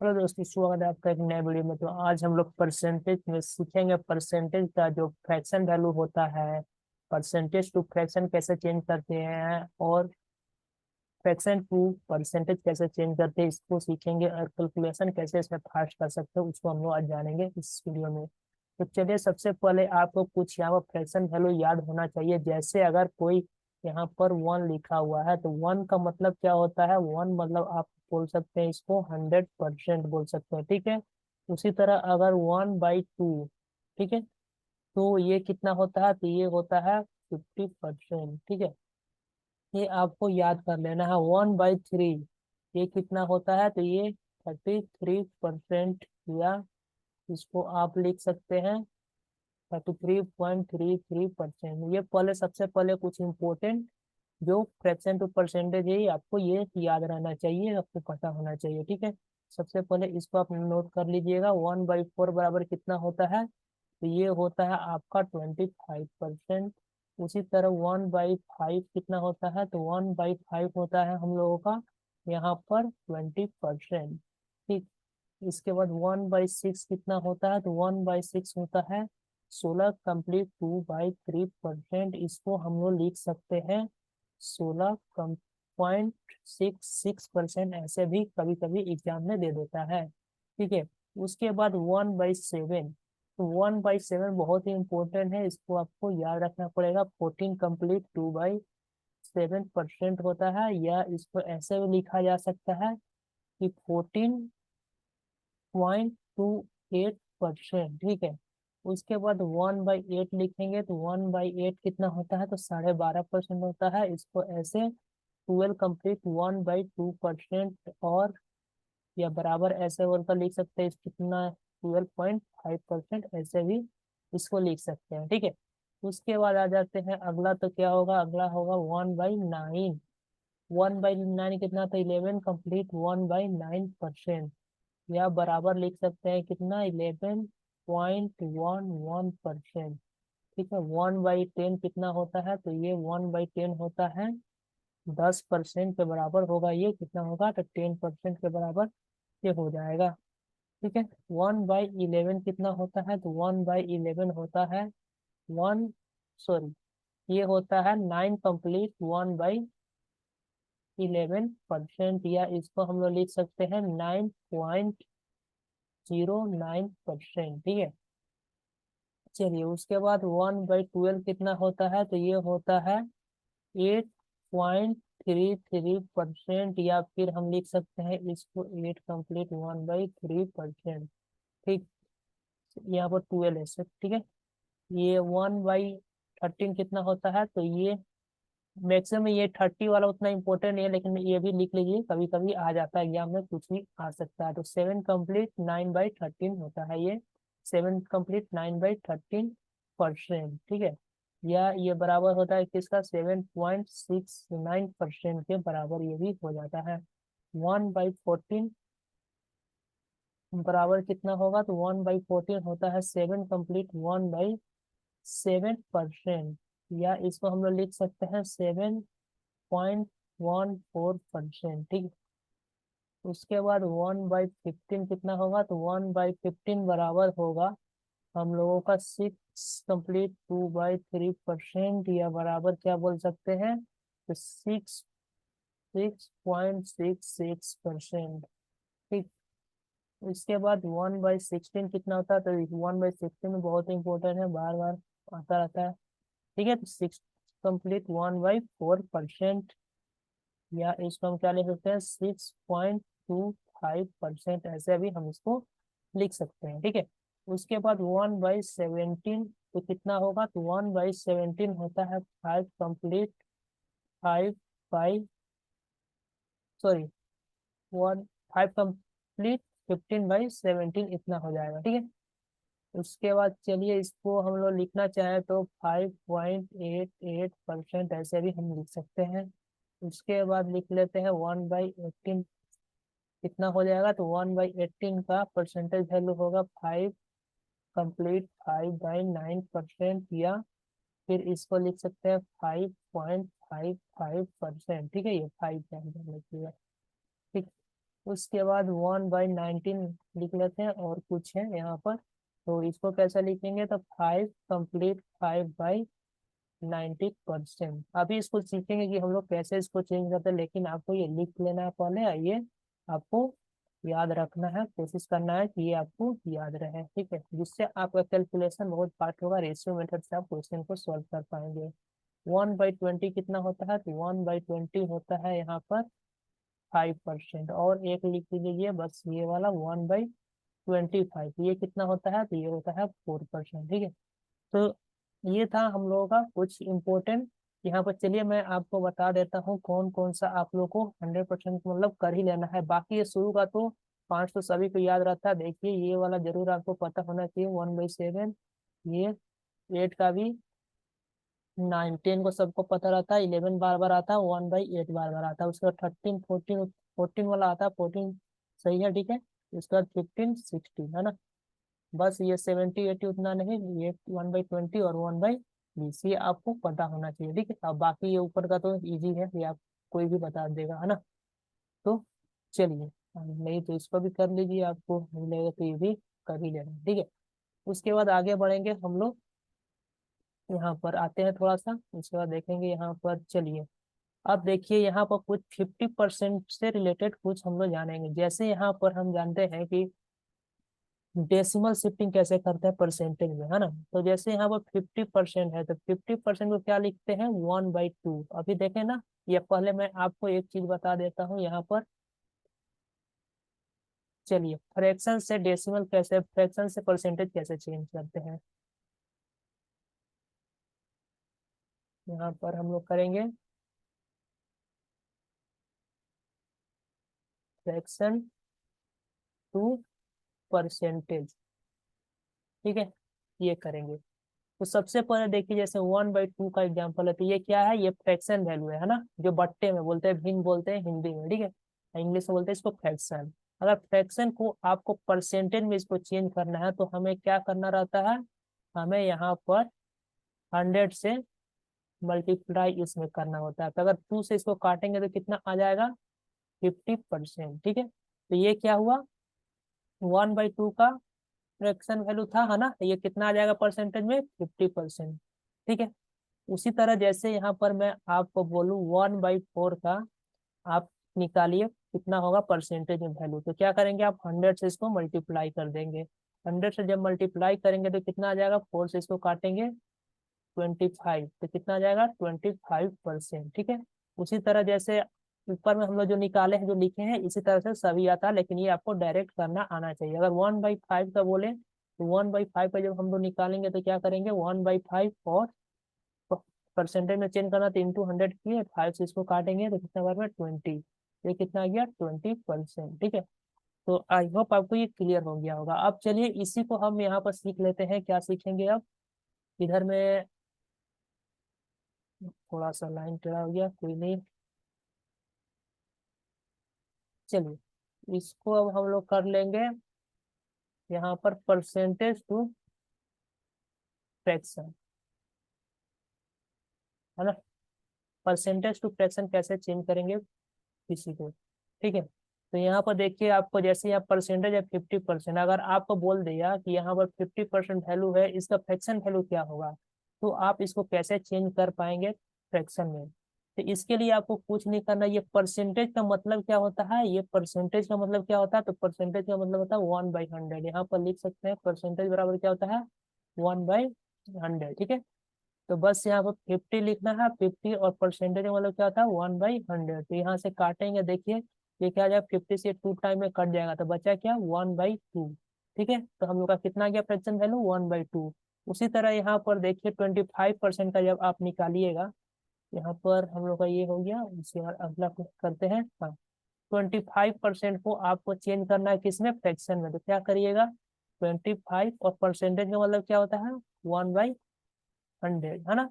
Hello दोस्तों, स्वागत है आपका एक नए वीडियो में। तो आज हम लोग परसेंटेज में सीखेंगे परसेंटेज का जो फ्रैक्शन वैल्यू होता है, परसेंटेज टू फ्रैक्शन कैसे चेंज करते हैं और फ्रैक्शन टू परसेंटेज कैसे चेंज करते हैं, इसको सीखेंगे। और कैलकुलेशन कैसे इसमें फास्ट कर सकते हैं उसको हम लोग आज जानेंगे इस वीडियो में। तो चलिए, सबसे पहले आपको कुछ यहाँ पर फ्रैक्शन वैल्यू याद होना चाहिए। जैसे अगर कोई यहाँ पर वन लिखा हुआ है तो वन का मतलब क्या होता है? वन मतलब आप बोल सकते हैं इसको 100% बोल सकते हैं, ठीक है। उसी तरह अगर 1/2, ठीक है, तो ये कितना होता है? तो ये होता है 50%, ठीक है। ये आपको याद कर लेना है। 1/3 ये कितना होता है? तो ये 33%, या इसको आप लिख सकते हैं 33.33%। ये पहले, सबसे पहले कुछ इंपॉर्टेंट जो फ्रैक्शन टू परसेंटेज है, आपको ये याद रहना चाहिए, आपको पता होना चाहिए, ठीक है। सबसे पहले इसको आप नोट कर लीजिएगा। 1/4 बराबर कितना होता है? तो ये होता है आपका 25%। उसी तरह 1/5 कितना होता है? तो 1/5 होता है हम लोगों का यहाँ पर 20%, ठीक। इसके बाद 1/6 कितना होता है? तो 1/6 होता है 16 कंप्लीट 2/3%। इसको हम लोग लिख सकते हैं 16.66%। ऐसे भी कभी कभी एग्जाम में दे देता है, ठीक है। उसके बाद 1/7, तो 1/7 बहुत ही इंपॉर्टेंट है, इसको आपको याद रखना पड़ेगा। 14 कंप्लीट 2/7% होता है, या इसको ऐसे भी लिखा जा सकता है कि 14.28%, ठीक है। उसके बाद 1/8 लिखेंगे तो 1/8 कितना होता है? तो 12.5% होता है। इसको ऐसे 12 कंप्लीट 1/2%, और या बराबर ऐसे बोलकर लिख सकते हैं, इस कितना 12.5%, ऐसे भी इसको लिख सकते हैं, ठीक है। उसके बाद आ जाते हैं अगला। तो क्या होगा? अगला होगा 1/9। 1/9 कितना था? 11 कंप्लीट 1/9%, या बराबर लिख सकते हैं कितना? 11.11%, ठीक है। 1/10 कितना होता है? तो ये 1/10 होता है 10% के बराबर होगा। ये कितना होगा? तो 10% के बराबर ये हो जाएगा, ठीक है। 1/11 कितना होता है? तो 1/11 होता है वन सॉरी ये होता है 9 कंप्लीट 1/11%, या इसको हम लोग लिख सकते हैं 9.09%, ठीक है। चलिए, उसके बाद 1/12 कितना होता है? तो ये होता है 8.33%, या फिर हम लिख सकते हैं इसको 8 कंप्लीट 1/3%, ठीक। यहाँ पर 12 है सर, ठीक है। ये 1/13 कितना होता है? तो ये मैक्सिमम, ये 30 वाला उतना इंपॉर्टेंट नहीं है, लेकिन ये भी लिख लीजिए, कभी कभी आ जाता है एग्जाम में, कुछ भी आ सकता है। तो 7 कंप्लीट 9/13 होता है ये। 7 कंप्लीट 9/13%, ठीक है। या ये बराबर होता है किसका? 7.69% के बराबर ये भी हो जाता है। 1/14 बराबर कितना होगा? तो 1/14 होता है 7 कंप्लीट 1/7%, या इसको हम लोग लिख सकते हैं 7.14%, ठीक। उसके बाद 1/15 कितना होगा? तो 1/15 बराबर होगा हम लोगों का 6 कंप्लीट 2/3%, या बराबर क्या बोल सकते हैं? तो 6.66%, ठीक। इसके बाद 1/16 कितना होता है? तो 1/16 बहुत इंपॉर्टेंट है, बार बार आता रहता है, ठीक है। तो 6 कंप्लीट 1/4%, या इसको हम क्या लिख सकते हैं? 6.25%, ऐसे भी हम इसको लिख सकते हैं, ठीक है। उसके बाद 1/17 तो कितना होगा? तो 1/17 होता है 5 कंप्लीट 5 5 सॉरी वन 5 कंप्लीट 15/17, इतना हो जाएगा, ठीक है। उसके बाद चलिए, इसको हम लोग लिखना चाहें तो 5.88% ऐसे भी हम लिख सकते हैं। उसके बाद लिख लेते हैं 1/18 कितना हो जाएगा? तो 1/18 का परसेंटेज वैल्यू होगा 5 कंप्लीट 5/9%, या फिर इसको लिख सकते हैं 5.55%, ठीक है। ये 5 ध्यान रखिएगा, ठीक। उसके बाद 1/19 लिख लेते हैं, और कुछ है यहाँ पर, तो इसको कैसे लिखेंगे, तो 5 कंप्लीट 5/90%। अभी इसको सीखेंगे कि हम लोग कैसे इसको चेंज करते हैं, लेकिन आपको ये लिख लेना है पहले, ये आपको याद रखना है, कोशिश करना है कि ये आपको याद रहे, ठीक है, जिससे आपका कैलकुलेशन बहुत फास्ट होगा, रेशियो मेथड से आप क्वेश्चन को सॉल्व कर पाएंगे। 1/20 कितना होता है, तो 1/20 होता है यहाँ पर 5%, और एक लिख लीजिए बस ये वाला 1/25, ये कितना होता है, तो ये होता है 4%, ठीक है। तो ये था हम लोगों का कुछ इम्पोर्टेंट। यहाँ पर चलिए मैं आपको बता देता हूँ कौन कौन सा आप लोग को 100% मतलब कर ही लेना है, बाकी ये शुरू का तो 5 तो सभी को याद रहता है। देखिए ये वाला जरूर आपको पता होना चाहिए, 1/7, ये 8 का भी, 9 10 को सबको पता रहता है, 11 बार बार आता है, 1/8 बार बार आता है, उसके बाद 13 14 14 वाला आता है, 14 सही है, ठीक है। उसके बाद 15 16 है ना, बस ये 70 80 उतना नहीं, ये 1/20 और 1/20 ये आपको पता होना चाहिए, ठीक है। अब बाकी ये ऊपर का तो इजी है, ये आप कोई भी बता देगा, है ना। तो चलिए, नहीं तो इसको भी कर लीजिए, आपको मिलेगा तो ये भी कर ही लेना, ठीक है। उसके बाद आगे बढ़ेंगे हम लोग, यहाँ पर आते हैं थोड़ा सा, उसके बाद देखेंगे यहाँ पर, चलिए। अब देखिए यहाँ पर कुछ 50% से रिलेटेड कुछ हम लोग जानेंगे, जैसे यहाँ पर हम जानते हैं कि डेसिमल शिफ्टिंग कैसे करते हैं परसेंटेज में, है ना। तो जैसे यहाँ पर 50% है, तो 50% को क्या लिखते हैं, 1/2। अभी देखें ना, ये पहले मैं आपको एक चीज बता देता हूँ यहाँ पर, चलिए फ्रैक्शन से डेसिमल कैसे, फ्रैक्शन से परसेंटेज कैसे चेंज करते हैं, यहाँ पर हम लोग करेंगे फ्रैक्शन टू परसेंटेज, ठीक है, ये करेंगे। तो सबसे पहले देखिए, जैसे 1/2 का एग्जांपल है, तो ये क्या है, ये फ्रैक्शन वैल्यू है ना, जो बट्टे में बोलते हैं, भिन्न बोलते हैं हिंदी में, ठीक है, इंग्लिश में बोलते हैं इसको फ्रैक्शन। अगर फ्रैक्शन को आपको परसेंटेज में इसको चेंज करना है, तो हमें क्या करना रहता है, हमें यहाँ पर 100 से मल्टीप्लाई इसमें करना होता है, तो अगर 2 से इसको काटेंगे तो कितना आ जाएगा, 50%, ठीक है। तो ये क्या हुआ, 1/2 का फ्रैक्शन वैल्यू था, है ना, तो ये कितना आ जाएगा परसेंटेज में, 50%, ठीक है। उसी तरह जैसे यहाँ पर मैं आपको बोलूँ 1/4 का आप निकालिए, कितना होगा परसेंटेज में वैल्यू, तो क्या करेंगे आप 100 से इसको मल्टीप्लाई कर देंगे, 100 से जब मल्टीप्लाई करेंगे तो कितना आ जाएगा, 4 से इसको काटेंगे 25, तो कितना आ जाएगा 25%, ठीक है। उसी तरह जैसे ऊपर में हम लोग जो निकाले हैं, जो लिखे हैं, इसी तरह से सभी आता है, लेकिन ये आपको डायरेक्ट करना आना चाहिए। अगर 1/5 का बोले, तो 1/5 का जब हम लोग निकालेंगे तो क्या करेंगे, 1/5 और परसेंटेज में चेंज करना, तो इंटू 100 किए, 5 से इसको काटेंगे तो कितना बार में 20, ये कितना आ गया 20%, ठीक है। तो आई होप आपको ये क्लियर हो गया होगा। अब चलिए इसी को हम यहाँ पर सीख लेते हैं, क्या सीखेंगे अब, इधर में थोड़ा सा लाइन टेढ़ा हो गया, कोई नहीं, चलिए इसको अब हम लोग कर लेंगे यहाँ पर परसेंटेज टू फ्रैक्शन, है ना। परसेंटेज टू फ्रैक्शन कैसे चेंज करेंगे किसी को, ठीक है। तो यहाँ पर देखिए, आपको जैसे यहाँ परसेंटेज है 50%, अगर आपको बोल दिया कि यहाँ पर 50% वैल्यू है, इसका फ्रैक्शन वैल्यू क्या होगा, तो आप इसको कैसे चेंज कर पाएंगे फ्रैक्शन में। तो इसके लिए आपको कुछ नहीं करना, ये परसेंटेज का मतलब क्या होता है, ये परसेंटेज का मतलब क्या होता है, तो परसेंटेज का मतलब होता है 1/100, यहाँ पर लिख सकते हैं परसेंटेज बराबर क्या होता है, 1/100, ठीक है। तो बस यहाँ पर 50 लिखना है, 50 और परसेंटेज मतलब क्या होता है 1/100, तो यहाँ से काटेंगे, देखिए ये क्या आ जाएगा, 50 से 2 टाइम में कट जाएगा, तो बचा क्या 1/2, ठीक है। तो हम लोग का कितना गया फ्रैक्शन वैल्यू 1/2। उसी तरह यहाँ पर देखिए 25% का जब आप निकालिएगा, यहाँ पर हम लोग का ये हो गया, उसके बाद अगला करते हैं, हाँ। 25% को आपको चेंज करना है किसमें, फ्रैक्शन में, तो क्या करिएगा, 25 और परसेंटेज का मतलब क्या होता है 1/100, है ना।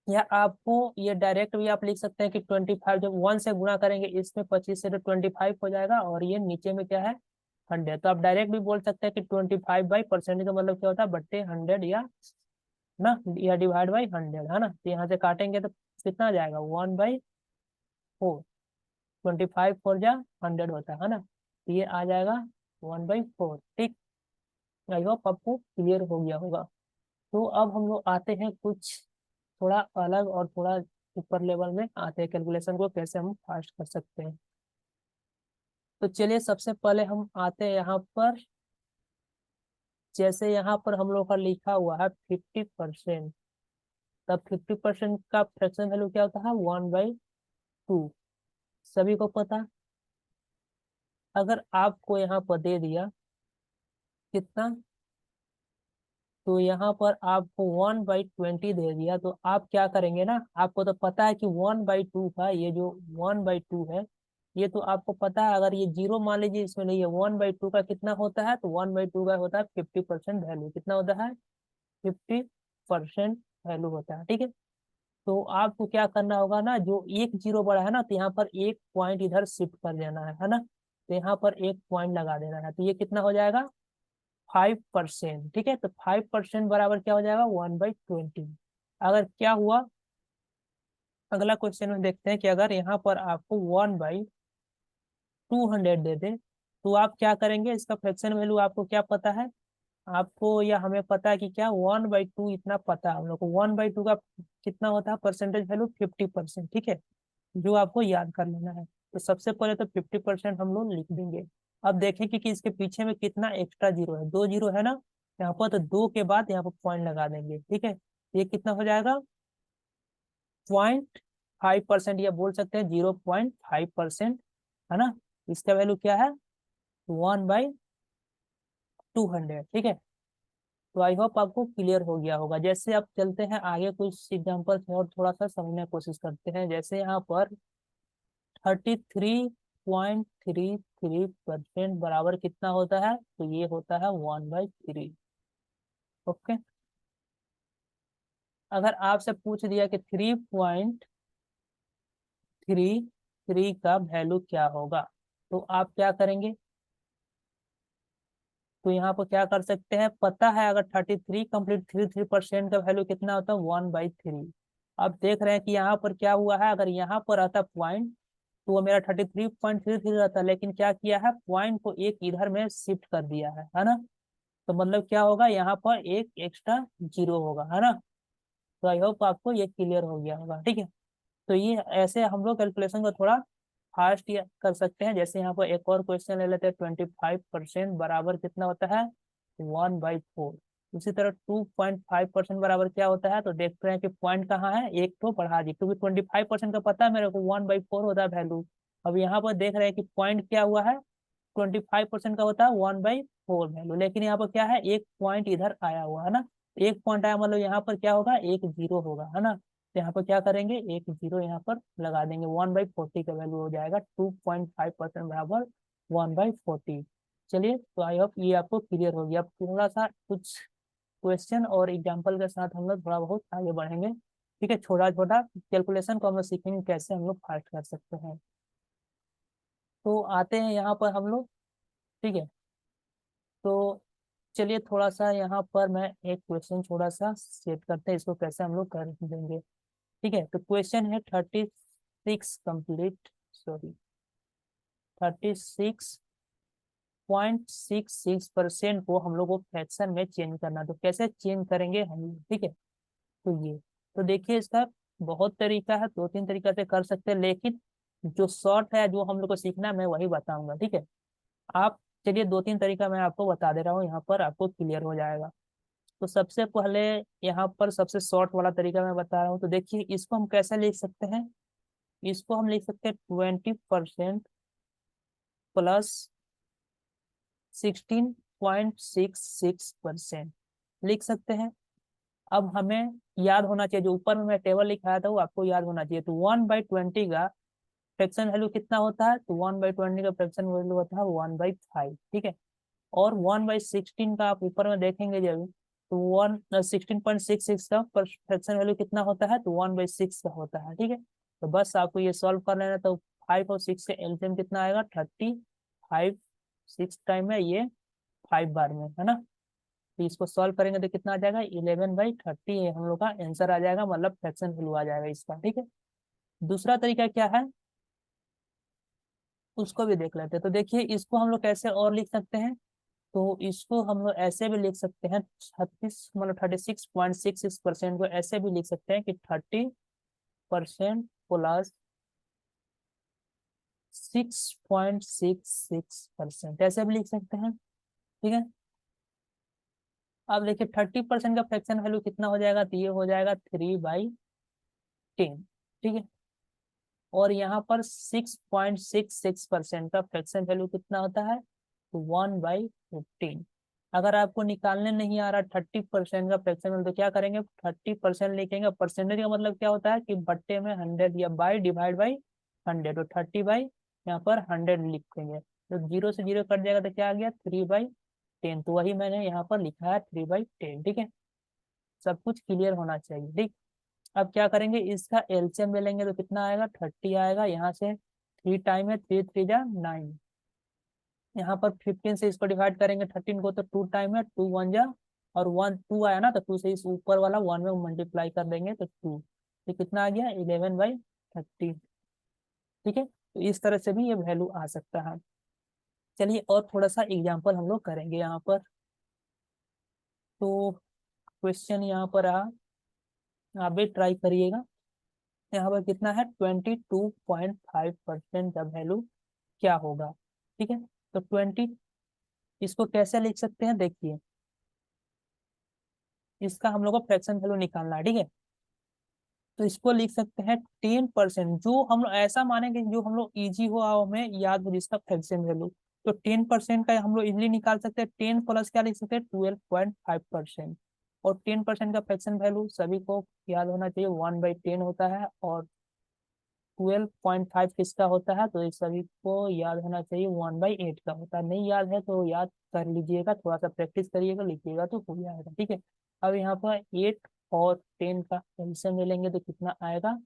या आपको ये डायरेक्ट भी आप लिख सकते हैं कि 25 जब 1 से गुणा करेंगे इसमें 25 से, तो 25 हो जाएगा, और ये नीचे में क्या है 100, तो आप डायरेक्ट भी बोल सकते हैं कि 25/% का मतलब क्या होता है बट्टे 100, या ना, या डिवाइड बाई 100, है ना। तो यहाँ से काटेंगे तो कितना आ जाएगा 1/4, 25 फोर जा 100 होता है ना, तो ये आ जाएगा 1/4। ठीक, आई होप आपको क्लियर हो गया होगा। तो अब हम लोग आते हैं कुछ थोड़ा अलग और थोड़ा ऊपर लेवल में आते हैं, कैलकुलेशन को कैसे हम फास्ट कर सकते हैं। तो चलिए सबसे पहले हम आते हैं यहाँ पर, जैसे यहाँ पर हम लोग का लिखा हुआ है 50%, तब 50% का फ्रैक्शन वैल्यू क्या होता है 1/2, सभी को पता। अगर आपको यहाँ पर दे दिया कितना, तो यहाँ पर आपको 1/20 दे दिया, तो आप क्या करेंगे ना, आपको तो पता है कि 1/2 का ये जो 1/2 है, ये तो आपको पता है, अगर ये जीरो मान लीजिए इसमें नहीं है, 1/2 का कितना होता है, तो 1/2 का होता है 50% वैल्यू, कितना होता है 50% वैल्यू होता है। ठीक है, तो आपको क्या करना होगा ना, जो एक जीरो बड़ा है ना, तो यहाँ पर एक पॉइंट इधर शिफ्ट कर देना है ना, तो यहाँ पर एक पॉइंट लगा देना है, तो ये कितना हो जाएगा 5%। ठीक है, तो 5% बराबर क्या हो जाएगा 1/20। अगर क्या हुआ, अगला क्वेश्चन में देखते हैं कि अगर यहाँ पर आपको 1/200 दे दे, तो आप क्या करेंगे, इसका फ्रैक्शन वैल्यू आपको क्या पता है, आपको या हमें पता है कि क्या 1/2 इतना पता है हम लोग को, 1/2 का कितना होता है परसेंटेज वैल्यू 50%। ठीक है, जो आपको याद कर लेना है। तो सबसे पहले तो 50% हम लोग लिख देंगे। अब देखेंगे कि इसके पीछे में कितना एक्स्ट्रा जीरो है, दो जीरो है ना यहाँ पर, तो दो के बाद यहाँ पर पॉइंट लगा देंगे। ठीक है, ये कितना हो जाएगा 0.5%, या बोल सकते हैं 0.5%, है ना। इसका वैल्यू क्या है 1/200। ठीक है, तो आई होप आपको क्लियर हो गया होगा। जैसे अब चलते हैं आगे, कुछ एग्जांपल और थोड़ा सा समझने की कोशिश करते हैं। जैसे यहाँ पर 33.33% बराबर कितना होता है, तो ये होता है 1/3। ओके, अगर आपसे पूछ दिया कि 3.33 का वैल्यू क्या होगा, तो आप क्या करेंगे, तो यहाँ पर क्या कर सकते हैं, पता है अगर 33.33% का वैल्यू कितना होता है 1/3। अब देख रहे हैं कि यहाँ पर क्या हुआ है, अगर यहाँ पर आता पॉइंट, तो वो मेरा 33.33 रहता, लेकिन क्या किया है, पॉइंट को एक इधर में शिफ्ट कर दिया है ना। तो मतलब क्या होगा, यहाँ पर एक एक्स्ट्रा जीरो होगा, है ना। तो आई होप आपको ये क्लियर हो गया होगा। ठीक है, तो ये ऐसे हम लोग कैलकुलेशन को थोड़ा फास्ट कर सकते हैं। जैसे यहाँ पर एक और क्वेश्चन ले लेते हैं, 25% बराबर कितना होता है 1/4। उसी तरह 2.5% बराबर क्या होता है, तो देखते हैं कि पॉइंट कहाँ है, एक तो बढ़ा दी, क्योंकि 25% का पता है मेरे को 1/4 होता है वैल्यू। अब यहाँ पर देख रहे हैं कि पॉइंट क्या हुआ है, 25% का होता है 1/4 वैल्यू, लेकिन यहाँ पर क्या है, एक पॉइंट इधर आया हुआ है ना, एक पॉइंट आया मतलब यहाँ पर क्या होगा, एक जीरो होगा, है ना। तो यहाँ पर क्या करेंगे, एक जीरो यहाँ पर लगा देंगे, 1/40 का वैल्यू हो जाएगा 2.5% बराबर 1/40। चलिए, तो आई होप ये आपको क्लियर हो गया। अब थोड़ा सा कुछ क्वेश्चन और एग्जाम्पल के साथ हम लोग थोड़ा बहुत आगे बढ़ेंगे। ठीक है, छोटा छोटा कैलकुलेशन को हम लोग सीखेंगे कैसे हम लोग फास्ट कर सकते हैं। तो आते हैं यहाँ पर हम लोग। ठीक है, तो चलिए थोड़ा सा यहाँ पर मैं एक क्वेश्चन थोड़ा सा सेट करते हैं, इसको कैसे हम लोग कर देंगे। ठीक है, तो क्वेश्चन है 36.66% को हम लोग को फ्रैक्शन में चेंज करना, तो कैसे चेंज करेंगे हम लोग। ठीक है, तो ये, तो देखिए इसका बहुत तरीका है, दो तीन तरीका से कर सकते हैं, लेकिन जो शॉर्ट है जो हम लोग को सीखना है मैं वही बताऊंगा। ठीक है, आप चलिए दो तीन तरीका मैं आपको बता दे रहा हूँ, यहाँ पर आपको क्लियर हो जाएगा। तो सबसे पहले यहाँ पर सबसे शॉर्ट वाला तरीका मैं बता रहा हूँ, तो देखिए इसको हम कैसे लिख सकते हैं, इसको हम लिख सकते हैं 20% प्लस 16.66% लिख सकते हैं। अब हमें याद होना चाहिए, जो ऊपर में मैं टेबल लिखाया था वो आपको याद होना चाहिए। तो 1/20 का फ्रैक्शन वैल्यू कितना होता है, तो 1/20 का फ्रैक्शन वैल्यू होता है 1/5। ठीक है, और 1/16 का आप ऊपर में देखेंगे जब, तो 16.66 का फ्रैक्शन वैल्यू कितना होता है, तो 1/6 का होता है। ठीक है, तो बस आपको ये सॉल्व कर लेना। तो 5 और 6 से एलसीएम कितना आएगा 35, 6 टाइम है ये 5 बार में, है ना। तो इसको सॉल्व करेंगे तो कितना आ जाएगा 11/30, ये हम लोग का आंसर आ जाएगा, मतलब फ्रैक्शन वैल्यू आ जाएगा इसका। ठीक है, दूसरा तरीका क्या है, उसको भी देख लेते हैं। तो देखिए इसको हम लोग कैसे और लिख सकते हैं, तो इसको हम लोग ऐसे भी लिख सकते हैं, 36.66% को ऐसे भी लिख सकते हैं कि 30% प्लस 6.66%, ऐसे भी लिख सकते हैं। ठीक है, अब देखिए 30% का फ्रैक्शन वैल्यू कितना हो जाएगा, तो ये हो जाएगा 3/10। ठीक है, और यहाँ पर 6.66% का फ्रैक्शन वैल्यू कितना होता है, तो 1/15। अगर आपको निकालने नहीं आ रहा 30% का फ्रैक्शन वैल्यू, तो क्या करेंगे, 30% लिखेंगे। परसेंटेज का मतलब क्या होता है कि बट्टे में 100 या बाई डिवाइड बाई 100, तो 30 बाई यहाँ पर 100 लिखेंगे, तो 0 से 0 कट जाएगा, तो क्या आ गया 3/10। तो वही मैंने यहाँ पर लिखा है 3/10। ठीक है, सब कुछ क्लियर होना चाहिए। ठीक, अब क्या करेंगे, इसका एलसीएम ले लेंगे, तो कितना आएगा, 30 आएगा। यहाँ से 3 टाइम है, 3 3 जा 9। यहाँ पर 15 से इसको डिवाइड करेंगे 13 को, तो 2 टाइम है, 2 1 जा, और 1 2 आया ना, तो 2 से इस ऊपर वाला 1 में मल्टीप्लाई कर देंगे, तो 2। तो कितना आ गया, 11/30। ठीक है, तो इस तरह से भी ये वैल्यू आ सकता है। चलिए और थोड़ा सा एग्जाम्पल हम लोग करेंगे यहाँ पर। तो क्वेश्चन यहाँ पर आप भी ट्राई करिएगा। यहाँ पर कितना है, 22.5% का वैल्यू क्या होगा। ठीक है, तो 20, इसको कैसे लिख सकते हैं, देखिए इसका हम लोग को फ्रैक्शन वैल्यू निकालना है। ठीक है, तो इसको लिख सकते हैं 10%, जो हम लोग ऐसा मानेंगे जो हम लोग इजी हो और हमें याद हो जिसका फ्रैक्शन वैल्यू। तो 10% का हम लोग इजिली निकाल सकते हैं, 10 प्लस क्या लिख सकते हैं, 12.5%। और 10% का फ्रैक्शन वैल्यू सभी को याद होना चाहिए, 1/10 होता है। और 12.5 किसका होता है, तो इस सभी को याद होना चाहिए 1/8 का होता है। नहीं याद है तो याद कर लीजिएगा, थोड़ा सा प्रैक्टिस करिएगा, लिखिएगा तो हो जाएगा। ठीक है, अब यहाँ पर 8 और 10 का एलसीएम ले लेंगे, तो कितना आएगा,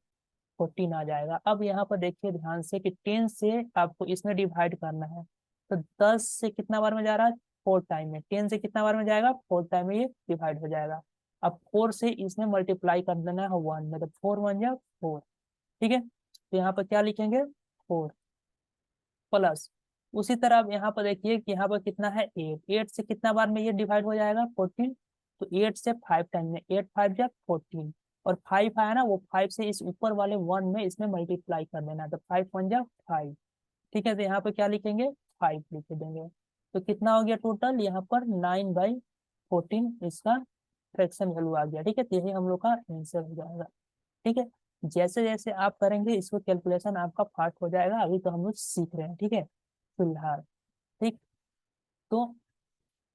14 आ जाएगा। अब यहाँ पर देखिए ध्यान से कि 10 से आपको इसमें डिवाइड करना है, तो 10 से कितना बार में जा रहा है, 4 टाइम में। 10 से कितना बार में जाएगा, 4 टाइम में ये डिवाइड हो जाएगा। अब 4 से इसमें मल्टीप्लाई कर देना है 1 में, तो 4 1 जा 4। ठीक है, तो यहाँ पर क्या लिखेंगे, 4 प्लस, उसी तरह अब यहाँ पर देखिए कि यहाँ पर कितना है, 8। 8 से कितना बार में ये डिवाइड हो जाएगा, 14। तो 8 से 5 टाइम में, 8 5 जा 14। और 5 आया ना, वो 5 से इस ऊपर वाले 1 में इसमें मल्टीप्लाई कर देना, तो 5 1 जा 5। ठीक है, तो यहाँ पर क्या लिखेंगे, 5 लिख देंगे। तो कितना हो गया टोटल, यहाँ पर 9/14 इसका फ्रैक्शन वैल्यू आ गया। ठीक है, तो यही हम लोग का आंसर हो जाएगा। ठीक है, जैसे जैसे आप करेंगे इसको कैलकुलेशन आपका फास्ट हो जाएगा, अभी तो हम लोग सीख रहे हैं। ठीक है, फिलहाल। ठीक, तो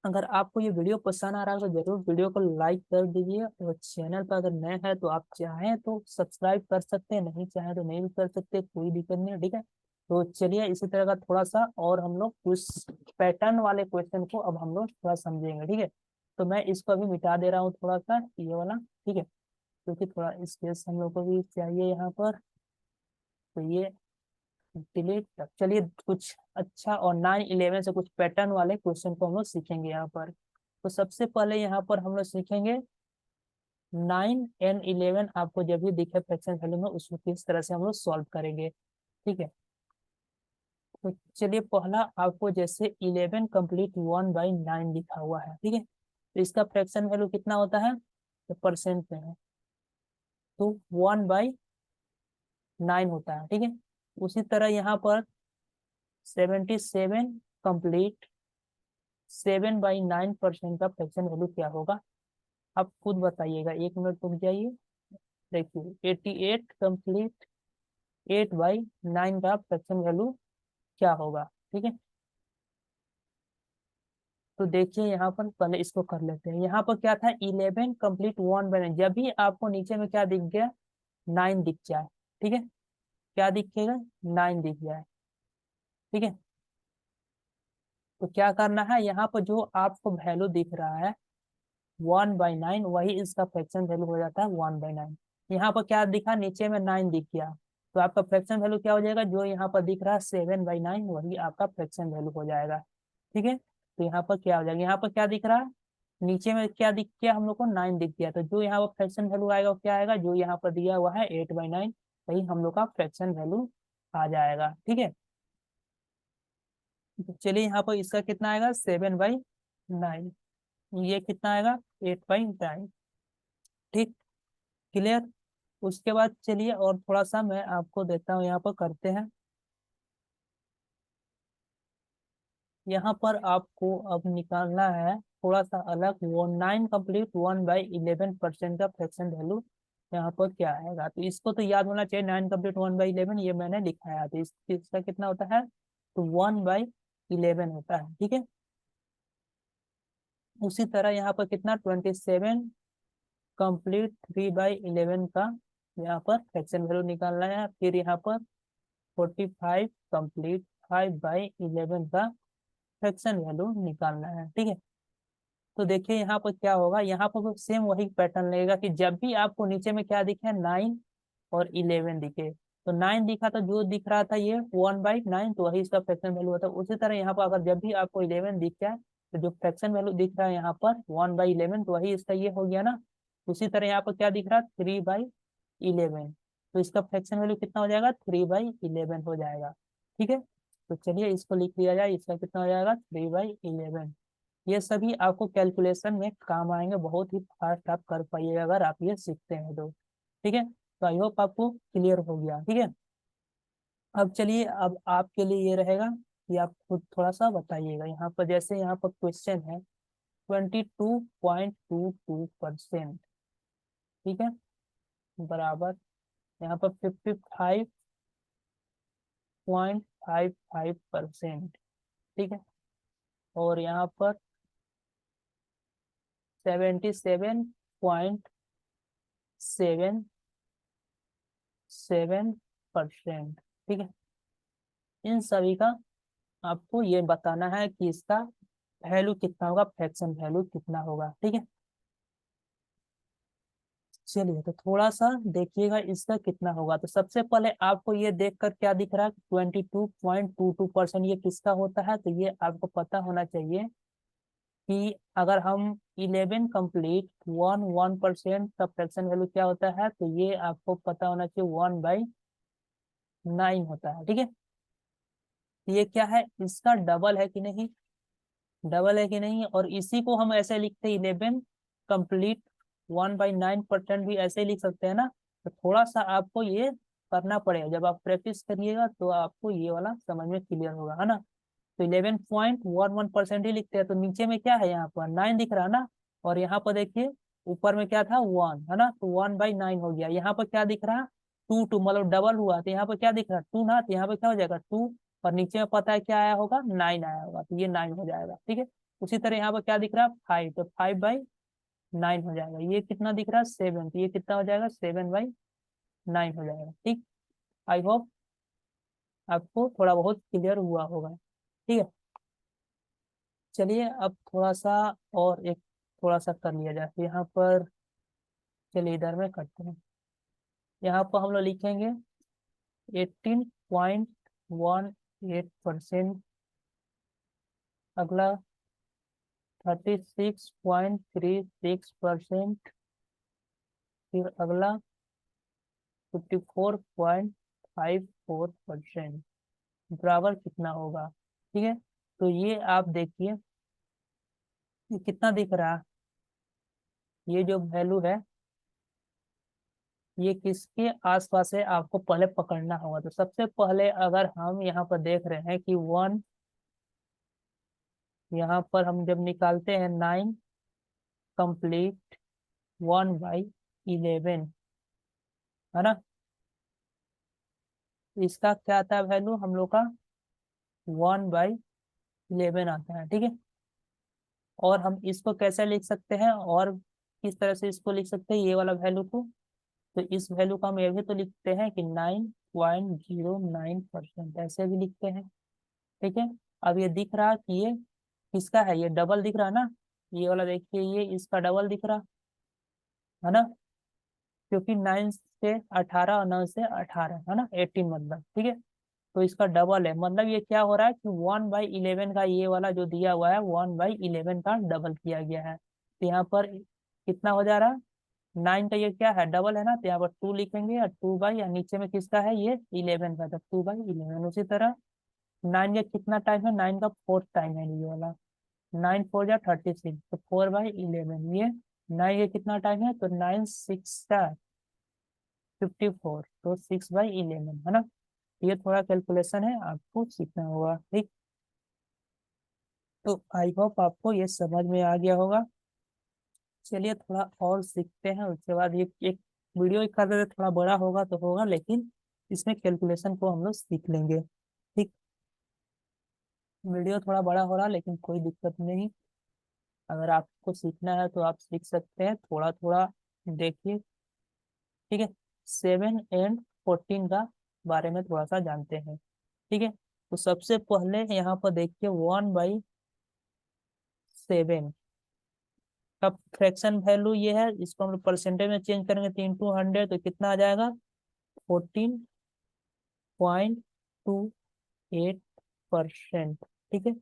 अगर आपको ये वीडियो पसंद आ रहा है तो जरूर वीडियो को लाइक कर दीजिए, और चैनल पर अगर नए हैं तो आप चाहें तो सब्सक्राइब कर सकते हैं, नहीं चाहें तो नहीं भी कर सकते, कोई दिक्कत नहीं है। ठीक है, तो चलिए इसी तरह का थोड़ा सा और हम लोग कुछ पैटर्न वाले क्वेश्चन को अब हम लोग थोड़ा समझेंगे। ठीक है, तो मैं इसको अभी मिटा दे रहा हूँ थोड़ा सा ये वाला। ठीक है, क्योंकि थोड़ा स्पेस हम लोग को भी चाहिए यहाँ पर, तो ये डिलीट। चलिए कुछ अच्छा और 9 11 से कुछ पैटर्न वाले क्वेश्चन को हम लोग सीखेंगे यहाँ पर। तो सबसे पहले यहाँ पर हम लोग सीखेंगे 9 और 11 आपको जब भी दिखे फ्रैक्शन वैल्यू में, उसको किस तरह से हम लोग सॉल्व करेंगे। ठीक है, तो चलिए पहला आपको जैसे 11 कंप्लीट 1/9 लिखा हुआ है। ठीक है, तो इसका फ्रैक्शन वैल्यू कितना होता है, तो परसेंट में है, तो 1/9 होता है। ठीक है, उसी तरह यहाँ पर 77 कंप्लीट 7/9% का फ्रैक्शन वैल्यू क्या होगा, आप खुद बताइएगा, 1 मिनट रुक जाइए। देखिए 88 कंप्लीट 8/9 का फ्रैक्शन वैल्यू क्या होगा। ठीक है, तो देखिए यहाँ पर पहले इसको कर लेते हैं। यहाँ पर क्या था, 11 कंप्लीट 1/9, जब भी आपको नीचे में क्या दिख गया, 9 दिख जाए। ठीक है, क्या दिखेगा, 9 दिख जाए। ठीक है, तो क्या करना है, यहाँ पर जो आपको वैल्यू दिख रहा है 1/9, वही इसका फ्रैक्शन वैल्यू हो जाता है 1/9। यहाँ पर क्या दिखा, नीचे में 9 दिख गया, तो आपका फ्रैक्शन वैल्यू क्या हो जाएगा, जो यहाँ पर दिख रहा है 7/9, वही आपका फ्रैक्शन वैल्यू हो जाएगा। ठीक है, तो यहाँ पर क्या हो जाएगा, यहाँ पर क्या दिख रहा है, नीचे में क्या दिख गया, हम लोग को 9 दिख गया, तो जो यहाँ पर फ्रैक्शन वैल्यू आएगा वो क्या आएगा, जो यहाँ पर दिया हुआ है 8/9, वही हम लोग का फ्रैक्शन वैल्यू आ जाएगा। ठीक है, तो चलिए यहाँ पर इसका कितना आएगा 7/9, ये कितना आएगा 8/9। ठीक, क्लियर। उसके बाद चलिए और थोड़ा सा मैं आपको देता हूँ, यहाँ पर करते हैं। यहाँ पर आपको अब निकालना है थोड़ा सा अलग, वो 9 कंप्लीट 1/11% का फ्रैक्शन वैल्यू यहाँ पर क्या आएगा। तो इसको तो याद होना चाहिए, 9 कंप्लीट 1/11, ये मैंने लिखाया था। इसका कितना होता है, तो 1/11 होता है। ठीक है, उसी तरह यहाँ पर कितना 27 कंप्लीट 3/11 का यहाँ पर फ्रैक्शन वैल्यू निकालना है। फिर यहाँ पर 45 कंप्लीट 5/11 का फ्रैक्शन वैल्यू निकालना है। ठीक है, तो देखिए यहाँ पर क्या होगा, यहाँ पर सेम वही पैटर्न लगेगा कि जब भी आपको नीचे में क्या दिखे 9 और 11 दिखे, तो 9 दिखा तो जो दिख रहा था ये 1/9, तो वही इसका फ्रैक्शन वैल्यू होता है। उसी तरह यहाँ पर अगर जब भी आपको 11 दिख जाए, तो जो फ्रैक्शन वैल्यू दिख रहा है यहाँ पर 1/11, तो वही इसका ये हो गया ना। उसी तरह यहाँ पर क्या दिख रहा है 3/11, तो इसका फ्रैक्शन वैल्यू कितना हो जाएगा 3/11 हो जाएगा। ठीक है, तो चलिए इसको लिख लिया जाए, इसका कितना हो जाएगा 3/11। ये सभी आपको कैलकुलेशन में काम आएंगे, बहुत ही फास्ट आप कर पाइएगा अगर आप ये सीखते हैं तो। ठीक है, तो आई होप आपको क्लियर हो गया। ठीक है, अब चलिए, अब आपके लिए ये रहेगा कि आप खुद थोड़ा सा बताइएगा। यहाँ पर जैसे यहाँ पर क्वेश्चन है 22.22%, ठीक है, बराबर यहाँ पर 55.55%, ठीक है, और यहाँ पर 77.77%, ठीक है। इन सभी का आपको ये बताना है कि इसका वैल्यू कितना होगा, फ्रैक्शन वैल्यू कितना होगा। ठीक है, चलिए तो थोड़ा सा देखिएगा इसका कितना होगा। तो सबसे पहले आपको ये देखकर क्या दिख रहा है 22.22%, ये किसका होता है, तो ये आपको पता होना चाहिए कि अगर हम 11 कंप्लीट 1% का फ्रैक्शन वैल्यू क्या होता है, तो ये आपको पता होना चाहिए 1/9 होता है। ठीक है, ये क्या है, इसका डबल है कि नहीं, डबल है कि नहीं, और इसी को हम ऐसे लिखते हैं 11 कंप्लीट 1/9% भी ऐसे ही लिख सकते हैं ना। तो थोड़ा सा आपको ये करना पड़ेगा, जब आप प्रैक्टिस करिएगा तो आपको ये वाला समझ में क्लियर होगा, है ना। तो 11.11% ही लिखते हैं, तो नीचे में क्या है, यहाँ पर 9 दिख रहा है ना, और यहाँ पर देखिए ऊपर में क्या था 1, है ना, तो 1/9 हो गया। यहाँ पर क्या दिख रहा 2 मतलब डबल हुआ, तो यहाँ पर क्या दिख रहा 2 ना, तो यहाँ पर क्या हो जाएगा 2, और नीचे में पता है क्या आया होगा 9 आया होगा, तो ये 9 हो जाएगा। ठीक है, उसी तरह यहाँ पर क्या दिख रहा है 5, तो 5/9 हो जाएगा। ये कितना दिख रहा है 7, तो ये कितना हो जाएगा 7/9 हो जाएगा। ठीक, आई होप आपको थोड़ा बहुत क्लियर हुआ होगा। ठीक है, चलिए अब थोड़ा सा और एक थोड़ा सा कर लिया जाए। तो यहाँ पर चलिए इधर में करते हैं, यहाँ पर हम लोग लिखेंगे 18.18%, अगला 36.36%, फिर अगला 54.54%, बराबर कितना होगा। ठीक है, तो ये आप देखिए ये कितना दिख रहा है, ये जो वैल्यू है ये किसके आसपास है आपको पहले पकड़ना होगा। तो सबसे पहले अगर हम यहाँ पर देख रहे हैं कि 1, यहाँ पर हम जब निकालते हैं 9 कंप्लीट 1/11, है ना, इसका क्या आता है वैल्यू हम लोग का 1/11 आता है। ठीक है, और हम इसको कैसे लिख सकते हैं, और किस तरह से इसको लिख सकते हैं ये वाला वैल्यू को, तो इस वैल्यू को हम ये भी तो लिखते हैं कि 9.09% ऐसे भी लिखते हैं। ठीक है, अब ये दिख रहा कि ये किसका है, ये डबल दिख रहा ना, ये वाला देखिए ये इसका डबल दिख रहा है ना, क्योंकि 9 से 18 और 9 से 18 है ना 18 मतलब। ठीक है, तो इसका डबल है, मतलब ये क्या हो रहा है कि 1/11 का ये वाला जो दिया हुआ है 1/11 का डबल किया गया है। तो यहाँ पर कितना हो जा रहा 9 का ये क्या है डबल है ना, तो यहाँ पर 2 लिखेंगे, और 2 बाई, या नीचे में किसका है ये 11 का, तो 2/11। उसी तरह 9 का कितना टाइम है, 9 का फोर्थ टाइम है ये वाला। 9 4 जा 36, तो 4/11 ये। 9 का कितना टाइम है, तो 9 6 का 54, तो 6/11 है ना। ये थोड़ा कैलकुलेशन है, आपको सीखना होगा, ठीक। तो आई होप आपको ये समझ में आ गया होगा। चलिए थोड़ा और सीखते हैं, उसके बाद ये एक वीडियो कर रहे थे, थोड़ा बड़ा होगा तो होगा, लेकिन इसमें कैलकुलेशन को हम लोग सीख लेंगे, ठीक। वीडियो थोड़ा बड़ा हो रहा है, लेकिन कोई दिक्कत नहीं। अगर आपको सीखना है तो आप सीख सकते हैं, थोड़ा थोड़ा देखिए, ठीक है। 7 और 14 का बारे में थोड़ा सा जानते हैं, ठीक है। तो सबसे पहले यहाँ पर देखिए 1/7 का फ्रैक्शन वैल्यू ये है, इसको हम लोग परसेंटेज में चेंज करेंगे, 3 2 100 तो कितना आ जाएगा, 14.28%, ठीक है।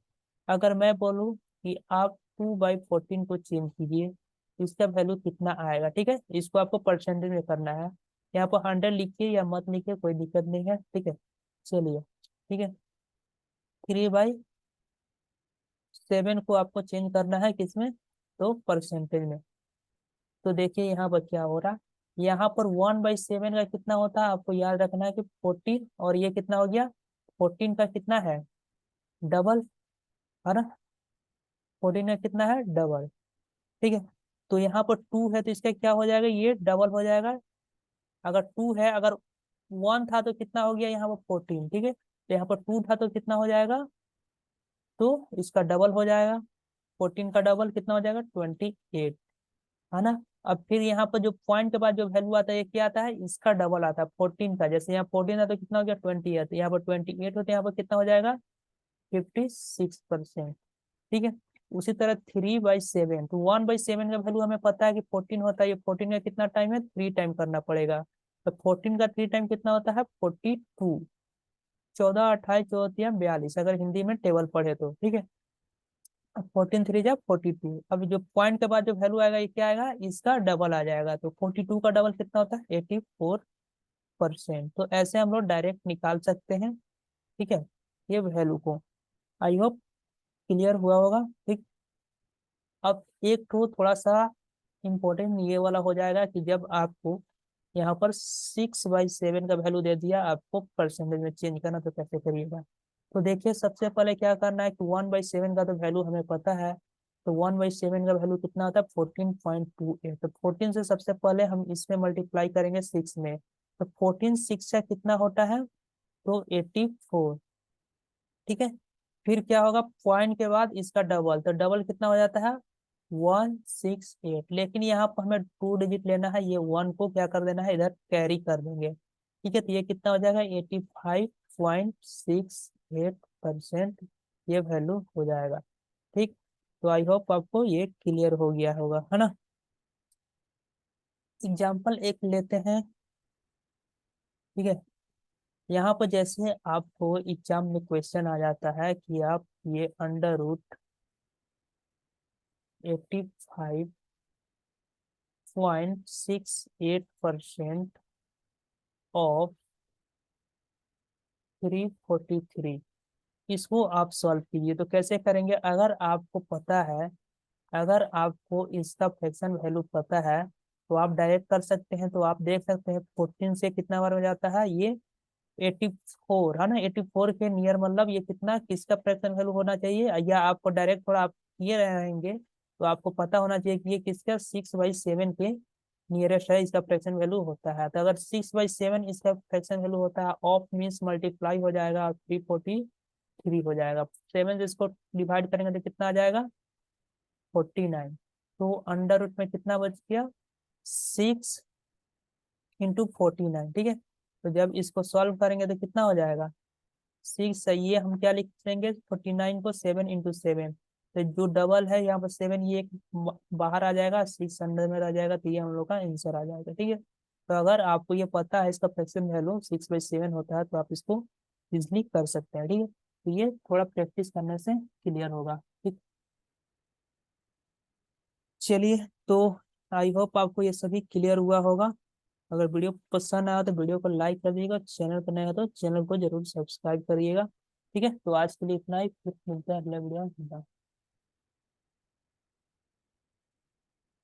अगर मैं बोलूँ कि आप 2/14 को चेंज कीजिए, तो इसका वैल्यू कितना आएगा, ठीक है। इसको आपको परसेंटेज में करना है, यहाँ पर 100 लिखिए या मत लिखिए, कोई दिक्कत नहीं है, ठीक है। चलिए, ठीक है। 3/7 को आपको चेंज करना है किसमें, तो परसेंटेज में। तो देखिए यहाँ पर क्या हो रहा है, यहाँ पर 1/7 का कितना होता है, आपको याद रखना है कि 14, और ये कितना हो गया, 14 का कितना है, डबल, है ना। 14 का कितना है, डबल, ठीक है। तो यहाँ पर 2 है तो इसका क्या हो जाएगा, ये डबल हो जाएगा। अगर 2 है, अगर 1 था तो कितना हो गया यहाँ पर 14, ठीक है। तो यहाँ पर 2 था तो कितना हो जाएगा, तो इसका डबल हो जाएगा। 14 का डबल कितना हो जाएगा, 28, है ना। अब फिर यहाँ पर जो पॉइंट के बाद जो वैल्यू आता है, ये क्या आता है, इसका डबल आता है 14 का। जैसे यहाँ 14 है तो कितना हो गया, 28, यहाँ पर 28 होते, यहाँ पर कितना हो जाएगा, 56%, ठीक है। उसी तरह 3/7, तो 1/7 का वैल्यू हमें पता है कि 14 होता है, ये 14 का कितना टाइम है, 3 टाइम करना पड़ेगा। तो 14 का 3 टाइम कितना होता है, 42, 14 28 42, अगर हिंदी में टेबल पढ़े तो, ठीक है। 14 3 जा 42, अब जो पॉइंट के बाद जो वैल्यू आएगा, ये क्या आएगा, इसका डबल आ जाएगा। तो 42 का डबल कितना होता है, 84%। तो ऐसे हम लोग डायरेक्ट निकाल सकते हैं, ठीक है, ये वैल्यू को। आई होप क्लियर हुआ होगा, ठीक। अब एक तो थोड़ा सा इम्पोर्टेंट ये वाला हो जाएगा कि जब आपको यहाँ पर 6/7 का वैल्यू दे दिया, आपको परसेंटेज में चेंज करना, तो कैसे करिएगा। तो देखिए सबसे पहले क्या करना है कि 1/7 का तो वैल्यू हमें पता है। तो 1/7 का वैल्यू कितना होता है, 14.28। तो 14 से सबसे पहले हम इसमें मल्टीप्लाई करेंगे 6 में, तो 14 6 का कितना होता है, तो 84, ठीक है। फिर क्या होगा, पॉइंट के बाद इसका डबल, तो डबल कितना हो जाता है, 168। लेकिन यहाँ पर हमें 2 डिजिट लेना है, ये 1 को क्या कर देना है, इधर कैरी कर देंगे, ठीक है। तो ये कितना हो जाएगा, 85.68%, ये वैल्यू हो जाएगा, ठीक। तो आई होप आपको ये क्लियर हो गया होगा, है ना। एग्जाम्पल एक लेते हैं, ठीक है। यहाँ पर जैसे आपको एग्जाम में क्वेश्चन आ जाता है कि आप ये √85.68% ऑफ 343, इसको आप सॉल्व कीजिए। तो कैसे करेंगे, अगर आपको पता है, अगर आपको इसका फ्रैक्शन वैल्यू पता है, तो आप डायरेक्ट कर सकते हैं। तो आप देख सकते हैं 14 से कितना बार हो जाता है, ये 84, है ना। 84 के नियर, मतलब ये कितना, किसका फ्रैक्शन वैल्यू होना चाहिए, या आपको डायरेक्ट थोड़ा आप ये रहेंगे, तो आपको पता होना चाहिए कि ये किसका 6/7 के नियरेस्ट है, इसका फ्रैक्शन वैल्यू होता है। तो अगर 6/7 इसका फ्रैक्शन वैल्यू होता है, ऑफ मीन्स मल्टीप्लाई हो जाएगा और 343 हो जाएगा। 7 से इसको डिवाइड करेंगे तो कितना आ जाएगा, 49। तो अंडर रूट में कितना बच गया, 6 × 49, ठीक है। तो जब इसको सॉल्व करेंगे तो कितना हो जाएगा, 6, ये हम क्या लिख देंगे, 49 को 7 × 7, तो जो डबल है यहाँ पर 7, ये एक बाहर आ जाएगा, 6 अंदर में रह जाएगा, तो ये हम लोग का आंसर आ जाएगा, ठीक है। तो अगर आपको ये पता है इसका फ्रैक्शन वैल्यू 6/7 होता है, तो आप इसको इजिली कर सकते हैं, ठीक है। तो ये थोड़ा प्रैक्टिस करने से क्लियर होगा, ठीक। चलिए, तो आई होप आपको ये सभी क्लियर हुआ होगा। अगर वीडियो पसंद आया तो वीडियो को लाइक कर दीजिएगा, चैनल पर नया हो तो चैनल को जरूर सब्सक्राइब करिएगा। ठीक है, तो आज के लिए इतना ही, फिर मिलते हैं अगले वीडियो में।